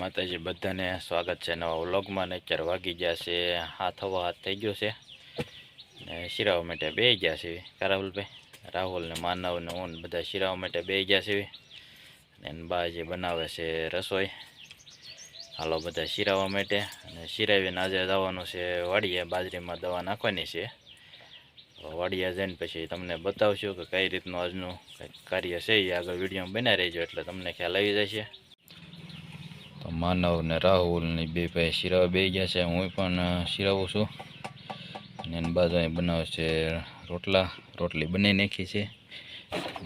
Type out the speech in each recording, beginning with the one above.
માતાજી બધાને સ્વાગત છે નવા વ્લોગમાં ને અત્યારે વાગી ગયા છે 7:15 થઈ ગયો છે ને શિરાવા માટે બેસી ગયા છે રાહુલ ને માનવ ને હું બધા શિરાવા માટે બેસી ગયા છે અને બા જે બનાવે છે રસોઈ હાલો બધા શિરાવા માટે અને શિરાવીને આજે જવાનું છે વાડીએ બાજરીમાં દવા નાખવાની છે વાડીએ જઈને પછી તમને બતાવશું કે કઈ રીતનું આજનું કાર્ય છે એ આગળ વિડીયોમાં બનાવી રહેજો એટલે તમને ખ્યાલ આવી જશે। તો માનવ ને રાહુલ ને બે ભાઈ શિરાવા બેસી ગયા છે હું પણ શિરાવું છું અને એની બાજુ અહીં બનાવે છે રોટલી બનાવી નાખી છે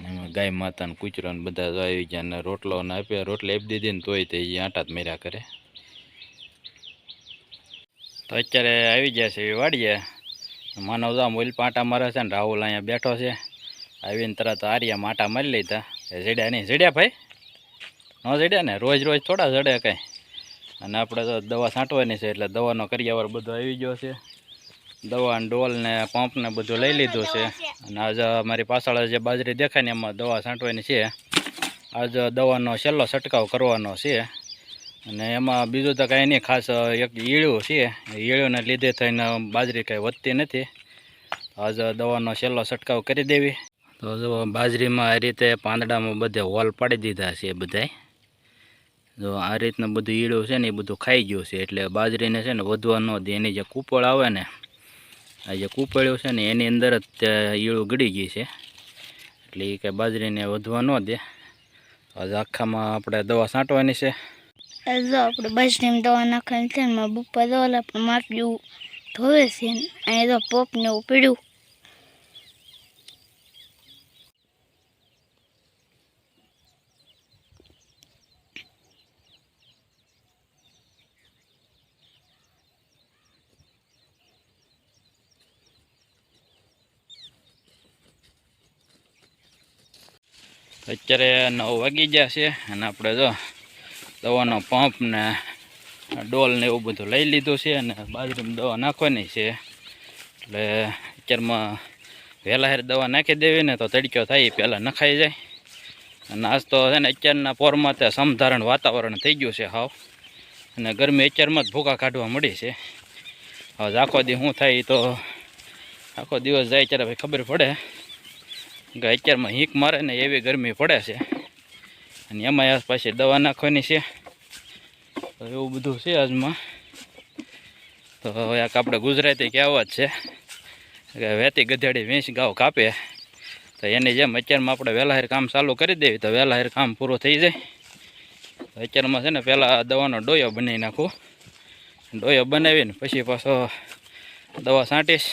એમાં ગાય માતા ને કૂતરો ને બધા આવી ગયા અને રોટલી આપી દીધી ને તોય તે આટા જ મેર્યા કરે। તો અત્યારે આવી ગયા છે વાડીએ માનવ જામ ઓઇલ પાટા મારે છે ને રાહુલ અહીંયા બેઠો છે આવીને તરત આર્યા માટા મારી લીધા જડ્યા નહીં જડ્યા ભાઈ ન જડ્યા ને રોજ થોડા જડે કંઈ અને આપણે તો દવા છાંટવાની છે એટલે દવાનો કરિયાવર બધો આવી ગયો છે દવા ડોલ ને પંપ ને બધું લઈ લીધું છે અને આજે મારી પાછળ જે બાજરી દેખાય ને એમાં દવા છાંટવાની છે આજ દવાનો છેલ્લો છંટકાવ કરવાનો છે અને એમાં બીજું તો કાંઈ નહીં ખાસ એક ઈળું છે ઈળુંને લીધે થઈને બાજરી કાંઈ વધતી નથી આજ દવાનો છેલ્લો છંટકાવ કરી દેવી। તો જો બાજરીમાં આ રીતે પાંદડામાં બધે હોલ પાડી દીધા છે બધાય જો આ રીતનું બધું ઈળું છે ને એ બધું ખાઈ ગયું છે એટલે બાજરીને છે ને વધવા ન દે એની જે કૂપળ આવે ને આ જે કૂપળ્યું છે ને એની અંદર જ ઈળું ગળી ગઈ છે એટલે એ કંઈ બાજરીને વધવા ન દે આજે આખામાં આપણે દવા છાંટવાની છે। જો આપણે બાજરીમાં દવા નાખવાની છે ને બપ્પા દવા આપણે માપ્યું ધોવે છે અહીંયા તો પોપ ને એવું પીડ્યું અત્યારે 9 વાગી ગયા છે અને આપણે જો દવાનો પંપ ને ડોલ ને એવું બધું લઈ લીધું છે અને બાજરીમાં દવા નાખવાની છે એટલે અત્યારમાં વહેલા હેર દવા નાખી દેવી ને તો તડક્યો થાય પહેલાં નખાઈ જાય અને આજ તો છે ને અત્યારના પોરમાં તે સમધારણ વાતાવરણ થઈ ગયું છે હાવ અને ગરમી અત્યારમાં જ ભૂકા કાઢવા મળી છે હવે આખો દી શું થાય તો આખો દિવસ જાય ત્યારે ભાઈ ખબર પડે કે અત્યારમાં હીંક મારે ને એવી ગરમી પડે છે અને એમાં આસપાસ દવા નાખવાની છે તો એવું બધું છે આજમાં। તો એક આપણે ગુજરાતી કહેવત છે કે વેતી ગધેડી 20 ગાઉ કાપે તો એની જેમ અત્યારમાં આપણે વહેલા હેર કામ ચાલુ કરી દેવી તો વહેલા હેર કામ પૂરું થઈ જાય। તો અત્યારમાં છે ને પહેલાં દવાનો ડોયો બનાવી નાખું ડોયો બનાવીને પછી પાછો દવા છાંટીશ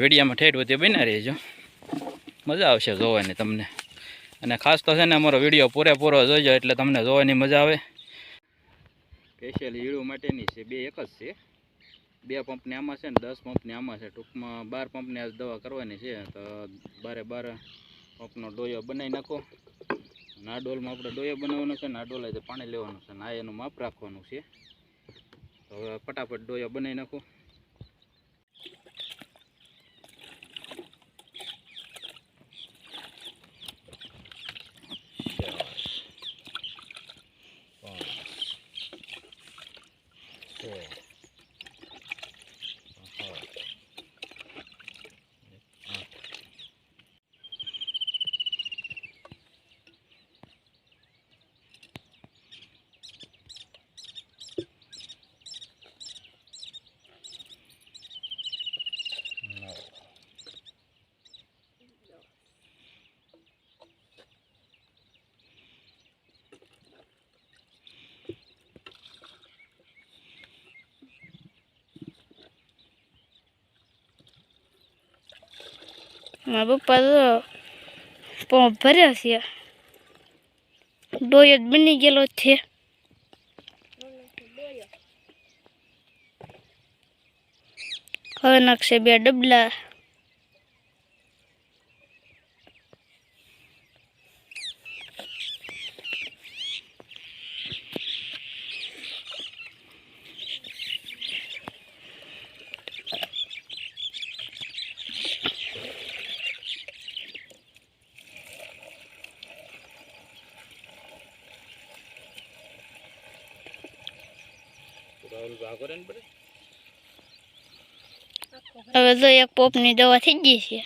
વિડીયામાં ઠેઠ વધી બના રહીજો મજા આવશે જોવાની તમને અને ખાસ તો છે ને અમારો વિડીયો પૂરેપૂરો જોઈજો એટલે તમને જોવાની મજા આવે। સ્પેશિયલ ઈળું માટેની છે બે એક જ છે 2 પંપની આમાં છે ને 10 પંપની આમાં છે ટૂંકમાં 12 પંપની આજ દવા કરવાની છે તો 12 પંપનો ડોયો બનાવી નાખો અને આ ડોલમાં આપણે ડોયો બનાવવાનો છે ને આ ડોલાથી પાણી લેવાનું છે ને આ એનું માપ રાખવાનું છે તો હવે ફટાફટ ડોયો બનાવી નાખો। મારા પપ્પા તો પંપ ભર્યો છે ડોયો જ બની ગયેલો છે હવે નાખશે 2 ડબલા હવે તો એક પોપની દવા થઈ ગઈ છે.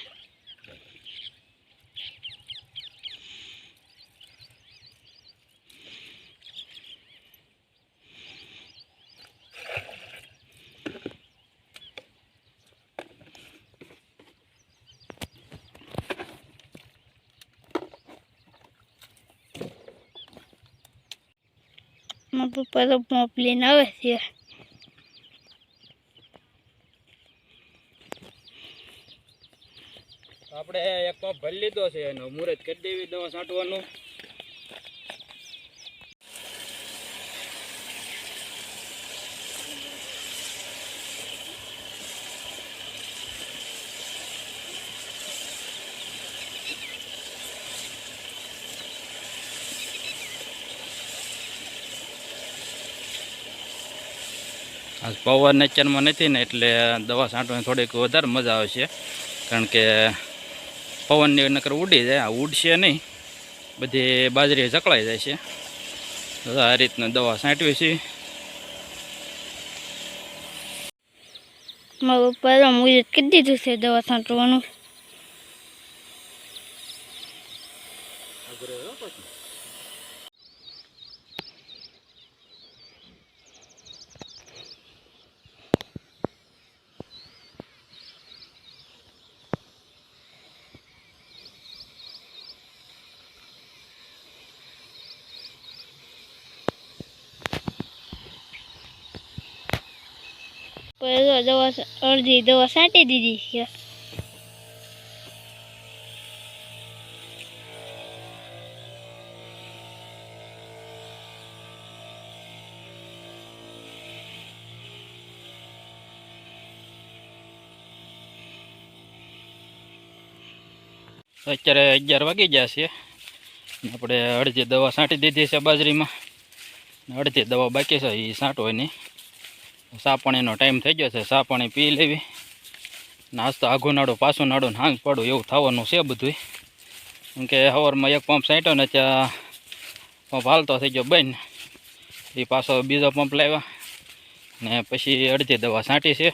મારા પપ્પા તો પોપ લઈને આવે છે. આપણે એક પંપ ભરી લીધો છે એનો મુહૂર્ત કરી દેવી દવા છાંટવાનું. આજ પવન નેચરમાં નથી ને એટલે દવા છાંટવાની થોડીક વધારે મજા આવે છે, કારણ કે પવનની નકર ઉડી જાય. આ ઉડશે નહીં, બધી બાજરી ચકળાઈ જાય છે. આ રીતના દવા છાંટવી છે. મારા પપ્પાએ તો મુહૂર્ત કરી દીધું છે દવા છાંટવાનું. અડધી દવા છાંટી દીધી છે. અત્યારે 11 વાગી ગયા છે. આપણે અડધી દવા છાંટી દીધી છે બાજરીમાં, અડધી દવા બાકી છે એ છાંટવાની. સા પાણીનો ટાઈમ થઈ ગયો છે, સા પાણી પી લેવી. નાસ્તો આઘું નાડું પાછું નાડું હાંગ પાડું એવું થવાનું છે બધું. કેમ કે સવારમાં એક પંપ છાંટ્યો ને ત્યાં પંપ હાલતો થઈ ગયો બંધ, એ પાછો બીજો પંપ લાવ્યા ને પછી અડધી દવા છાંટી છે.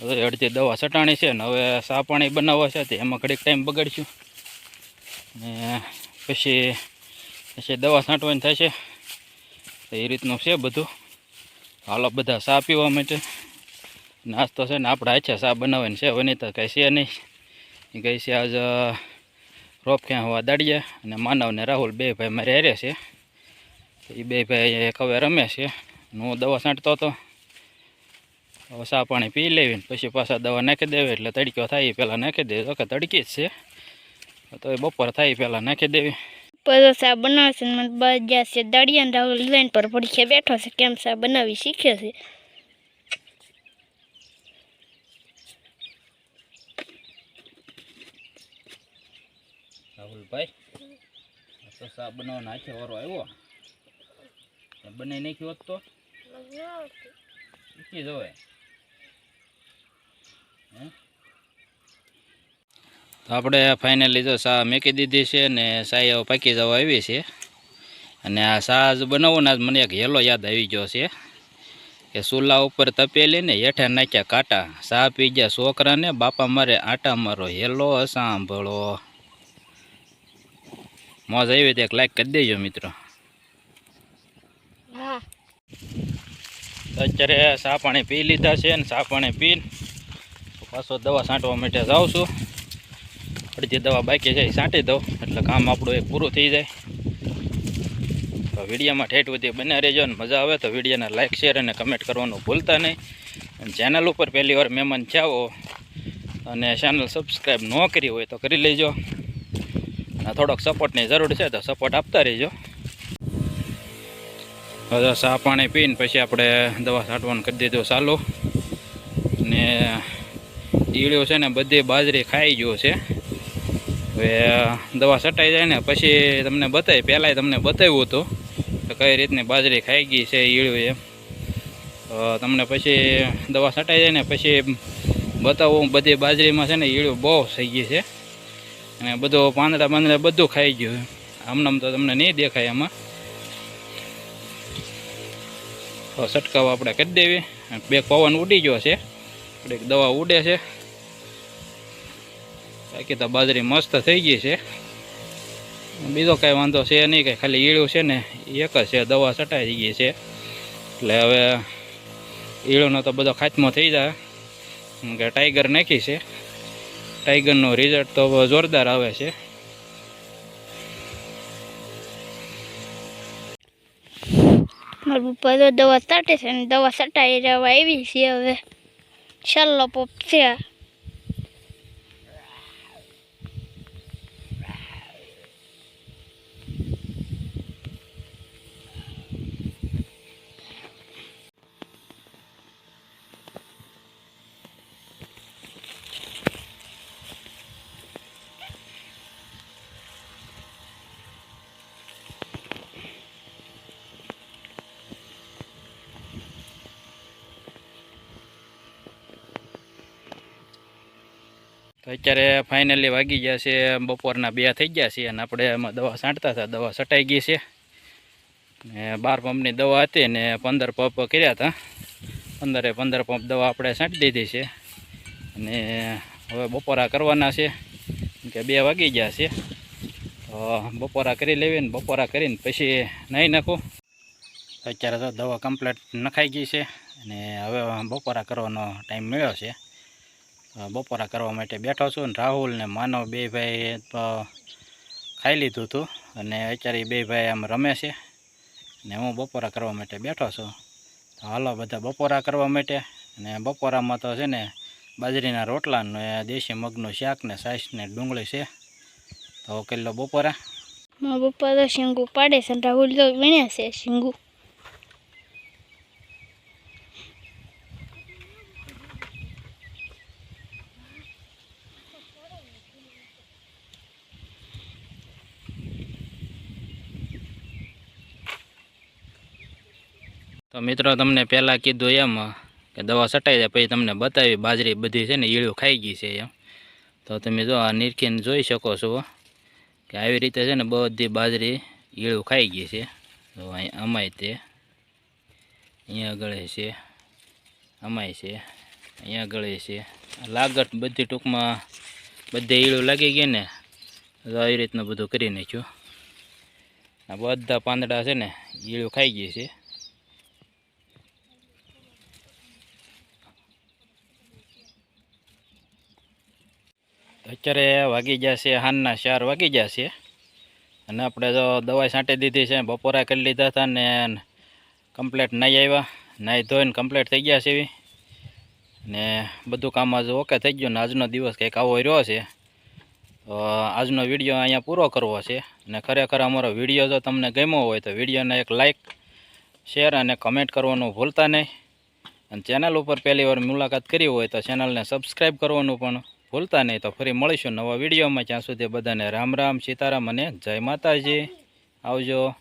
હવે અડધી દવા છટાણી છે ને હવે સા પાણી બનાવવા છે, તે એમાં ઘડીક ટાઈમ બગાડશું ને પછી દવા છાંટવાની થાય છે. એ રીતનું છે બધું. હાલો બધા ચા પીવા માટે. નાસ્તો છે ને આપણે આછા ચા બનાવવાની છે, વનિતા કાંઈ છે નહીં. એ ગઈ છે આજ રોપ ક્યાં હવા દાડિયા, અને માનવ ને રાહુલ બે ભાઈ મારે હારે છે. એ બે ભાઈ હવે રમે છે, હું દવા છાંટતો હતો. હવે ચા પાણી પી લેવી ને પછી પાછા દવા નાખી દેવી, એટલે તડક્યો થાય એ પહેલાં નાખી દેવી. તો કે તડકી જ છે, તો એ બપોર થાય પહેલાં નાખી દેવી. પછી ચા બનાવે છે. મને બધા છે દાડિયા રાહુલ લાઈન પર પડીખે બેઠો છે, કેમ ચા બનાવી શીખે છે. રાહુલભાઈ તો ચા બનાવવાનો આખે વારો આવ્યો, બનાવી નાખ્યો હોત તો શીખી જવાય. તો આપણે ફાઇનલી જો ચા મેકી દીધી છે ને ચા પાકી જવા આવી છે. અને આ ચા જ બનાવું ને મને એક હેલો યાદ આવી ગયો છે કે ચૂલા ઉપર તપેલી ને હેઠે નાખ્યા કાંટા, ચા પી ગયા છોકરાને, બાપા મારે આટા મારો હેલો સાંભળો. મોજ આવી તો એક લાઈક કરી દેજો મિત્રો. અત્યારે ચા પાણી પી લીધા છે ને ચા પાણી પીને પાછો દવા છાંટવા માટે જાઉં છું. અડધી દવા બાકી છે એ છાંટી દઉં એટલે કામ આપણું એક પૂરું થઈ જાય. તો વિડીયોમાં ઠેઠ સુધી બને રહેજો ને મજા આવે તો વિડીયોને લાઇક શેર અને કમેન્ટ કરવાનું ભૂલતા નહીં. અને ચેનલ ઉપર પહેલી વાર મહેમાન થયા અને ચેનલ સબસ્ક્રાઈબ ન કરી હોય તો કરી લેજો. અને થોડોક સપોર્ટની જરૂર છે તો સપોર્ટ આપતા રહેજો. હવે ચા પાણી પીને પછી આપણે દવા છાંટવાનું કરી દીધું ચાલુ. ને ઈળ્યું છે ને બધી બાજરી ખાઈ ગયો છે. હવે દવા છટાઈ જાય ને પછી તમને બતાવી, પહેલાંય તમને બતાવ્યું હતું કે કઈ રીતની બાજરી ખાઈ ગઈ છે ઈળ્યું એમ. તમને પછી દવા છટાઈ જાય ને પછી બતાવું. બધી બાજરીમાં છે ને ઈળ્યું બહુ થઈ ગઈ છે, અને બધું પાંદડા બધું ખાઈ ગયું. આમ તો તમને નહીં દેખાય એમાં. તો છંટકાવ આપણે કરી દેવી. બે પવન ઉડી ગયો છે, થોડીક દવા ઉડે છે, બાકી તો બાજરી મસ્ત થઈ ગઈ છે. બીજો કાંઈ વાંધો છે નહીં, કાંઈ ખાલી ઈળું છે ને એક જ છે, દવા છટાઈ ગઈ છે. એટલે હવે ઈળોનો તો બધો ખાત્મો થઈ જાય. કે ટાઈગર નાખી છે, ટાઈગરનું રિઝલ્ટ તો જોરદાર આવે છે. મારા પપ્પા તો દવા છાંટે છે અને દવા છટાઈ જવા આવી છે. હવે છેલ્લો પોપ છે. તો અત્યારે ફાઇનલી વાગી ગયા છે બપોરના 2 થઈ ગયા છે અને આપણે એમાં દવા છાંટતા હતા, દવા છટાઈ ગઈ છે. ને 12 પંપની દવા હતી ને 15 પંપ કર્યા હતા. 15 પંપ દવા આપણે છાંટી દીધી છે અને હવે બપોરા કરવાના છે, કે 2 વાગી ગયા છે. તો બપોરા કરી લેવી ને બપોરા કરીને પછી નાહી નાખું. અત્યારે તો દવા કમ્પ્લીટ નખાઈ ગઈ છે અને હવે બપોરા કરવાનો ટાઈમ મળ્યો છે. બપોરા કરવા માટે બેઠો છું ને રાહુલ ને માનવ બે ભાઈ તો ખાઈ લીધું હતું અને અત્યારે બે ભાઈ આમ રમે છે ને હું બપોરા કરવા માટે બેઠો છું. તો હાલો બધા બપોરા કરવા માટે. અને બપોરામાં તો છે ને બાજરીના રોટલા ને દેશી મગનું શાક ને છાશ ને ડુંગળી છે. તો કરી લો બપોરા. મારા પપ્પા તો શીંગું પાડે છે અને રાહુલ તો વીણ્યા છે શીંગું. તો મિત્રો તમને પહેલાં કીધું એમ કે દવા છટાઈ જાય પછી તમને બતાવી બાજરી બધી છે ને ઈળું ખાઈ ગઈ છે એમ. તો તમે જો આ નીરખીને જોઈ શકો છો કે આવી રીતે છે ને બધી બાજરી ઈળું ખાઈ ગઈ છે. તો અહીં અમાય તે અહીંયા આગળ છે, અમાય છે, અહીંયા આગળ છે, લાગટ બધી ટૂંકમાં બધે ઈળું લાગી ગઈ ને. તો આવી રીતનું બધું કરી નાખ્યું. આ બધા પાંદડા છે ને ઈળું ખાઈ ગઈ છે. અત્યારે વાગી જશે સાંજના 4 વાગી જશે અને આપણે તો દવા છાંટી દીધી છે, બપોરા કરી લીધા હતા ને કમ્પ્લીટ નાહી આવ્યા, નાહી ધોઈને કમ્પ્લીટ થઈ ગયા છે ને બધું કામ આજ ઓકે થઈ ગયું. ને આજનો દિવસ કંઈક આવો રહ્યો છે. તો આજનો વિડીયો અહીંયા પૂરો કરવો છે. અને ખરેખર અમારો વિડીયો જો તમને ગમ્યો હોય તો વિડીયોને એક લાઇક, શેર અને કમેન્ટ કરવાનું ભૂલતા નહીં. અને ચેનલ ઉપર પહેલી વાર મુલાકાત કરી હોય તો ચેનલને સબસ્ક્રાઈબ કરવાનું પણ ભૂલતા નહીં. તો ફરી મળીશું નવા વિડીયોમાં. ત્યાં સુધી બધાને રામ રામ, સીતારામ અને જય માતાજી. આવજો.